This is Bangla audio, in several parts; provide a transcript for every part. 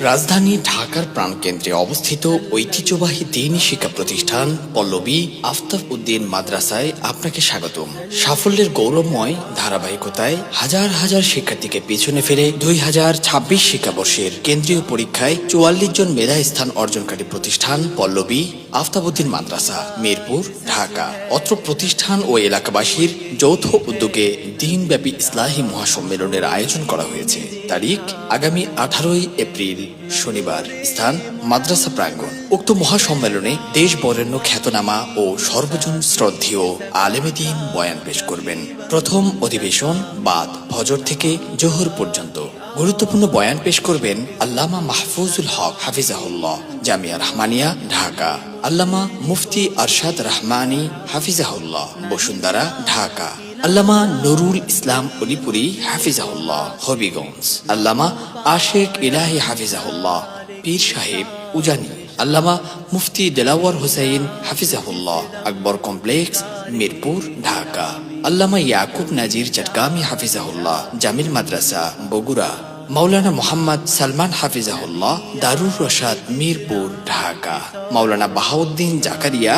রাজধানী ঢাকার প্রাণকেন্দ্রে অবস্থিত ঐতিহ্যবাহী দ্বীনি শিক্ষা প্রতিষ্ঠান পল্লবী আফতাব উদ্দিন মাদ্রাসায় আপনাকে স্বাগতম। সাফল্যের গৌরবময় ধারাবাহিকতায় হাজার হাজার শিক্ষার্থীকে পেছনে ফেলে 2026 শিক্ষাবর্ষের কেন্দ্রীয় পরীক্ষায় 44 জন মেধা স্থান অর্জনকারী প্রতিষ্ঠান পল্লবী আফতাব উদ্দিন মাদ্রাসা, মিরপুর, ঢাকা। অত্র প্রতিষ্ঠান ও এলাকাবাসীর যৌথ উদ্যোগে দিনব্যাপী ইসলাহি মহাসম্মেলনের আয়োজন করা হয়েছে। তারিখ আগামী 18 এপ্রিল শনিবার। স্থান মাদ্রাসা প্রাঙ্গণ। উক্ত মহাসম্মেলনে দেশ বরেণ্য খ্যাতনামা ও সর্বজন শ্রদ্ধেয় আলেমে দ্বীন বয়ান পেশ করবেন। প্রথম অধিবেশন বাদ ফজর থেকে জোহর পর্যন্ত। গুরুত্বপূর্ণ বয়ান পেশ করবেন আল্লামা মাহফুজুল হক হাফিজাহুল্লাহ, জামিয়া রহমানিয়া, ঢাকা। আল্লামা মুফতি আরশাদ রহমানী হাফিজাহুল্লাহ, বসুন্ধরা, ঢাকা। আল্লামা নুরুল ইসলাম অলিপুরি হাফিজাহুল্লাহ, হবিগঞ্জ। আল্লামা আশেক ইলাহি হাফিজাহুল্লাহ, পীর সাহেব, উজানি। আল্লামা মুফতি দেলাওয়ার হোসেন হাফিজাহুল্লাহ, আকবর কমপ্লেক্স, মিরপুর, ঢাকা। আল্লামা ইয়াকুব নাজির চটগামি হাফিজাহুল্লাহ, জামিল মাদ্রাসা, বগুড়া। মাওলানা মোহাম্মদ সালমান হাফিজাহুল্লাহ, দারুর রশাদ, মিরপুর, ঢাকা। মাওলানা বাহাউদ্দিন জাকারিয়া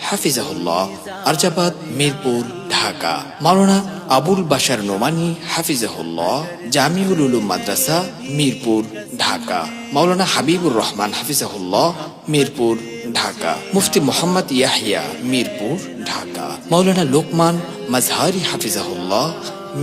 হাফিজাহুল্লাহ, আরজাবাদ, মিরপুর, ঢাকা। মাওলানা আবুল বাশার নোমানি হাফিজাহুল্লাহ, জামিউল উলুম মাদ্রাসা, মিরপুর, ঢাকা। মাওলানা হাবিবুর রহমান হাফিজাহুল্লাহ, মিরপুর, ঢাকা। মুফতি মোহাম্মদ ইয়াহিয়া, মিরপুর, ঢাকা। মাওলানা লোকমান মাজহারি হাফিজাহুল্লাহ,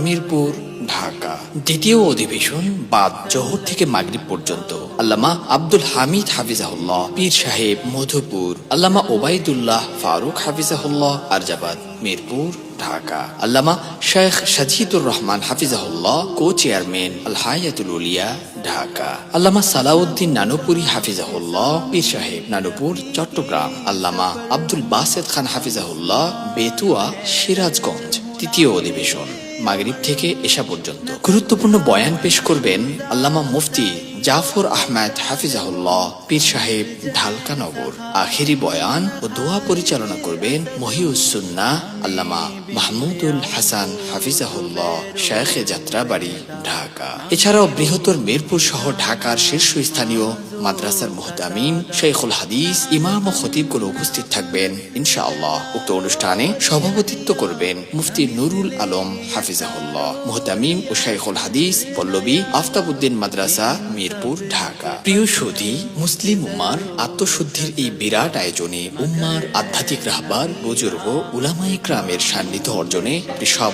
মিরপুর, ঢাকা। দ্বিতীয় অধিবেশন বাদ জোহর থেকে মাগরিব পর্যন্ত। আল্লামা আব্দুল হামিদ হাফিজাহুল্লাহ, পীর সাহেব, মধুপুর। আল্লামা ওবাইদুল্লাহ ফারুক হাফিজাহুল্লাহ, আরজাবাদ, মিরপুর, ঢাকা। আল্লামা শেখ সাজিদুর রহমান হাফিজাহুল্লাহ, কো চেয়ারম্যান আল হায়াতুল উলিয়া, ঢাকা। আল্লামা সালাউদ্দিন নানুপুরি হাফিজাহুল্লাহ, পীর সাহেব, নানুপুর, চট্টগ্রাম। আল্লামা আব্দুল বাসেদ খান হাফিজাহুল্লাহ, বেতুয়া, সিরাজগঞ্জ। তৃতীয় অধিবেশন মাগরিব থেকে এশা পর্যন্ত। গুরুত্বপূর্ণ বয়ান পেশ করবেন আল্লামা মুফতি জাফর আহমেদ হাফিজাহুল্লাহ, পীর সাহেব, ঢালকানগর। আখেরি বয়ান ও দোয়া পরিচালনা করবেন মহিউসুন্নাহ আল্লামা মাহমুদুল হাসান হাফিজাহুল্লাহ, শেখে যাত্রাবাড়ি, ঢাকা। এছাড়াও বৃহত্তর মিরপুর সহ ঢাকার শীর্ষস্থানীয় মাদ্রাসার মুহতামিম, শেখুল হাদিস, ইমাম ও খতিবগুলো উপস্থিত থাকবেন ইনশাআল্লাহ। উক্ত অনুষ্ঠানে সভাপতিত্ব করবেন মুফতি নুরুল আলম হাফিজাহুল্লাহ, মুহতামিম ও শেখুল হাদিস, পল্লবী আফতাব উদ্দিন মাদ্রাসা, মিরপুর, ঢাকা। প্রিয় সুধী, মুসলিম উম্মার আত্মশুদ্ধির এই বিরাট আয়োজনে উম্মার আধ্যাত্মিক রাহবার, বুজুর্গ, উলামায়ে কেরামের সান্নিধ্য অর্জনে সব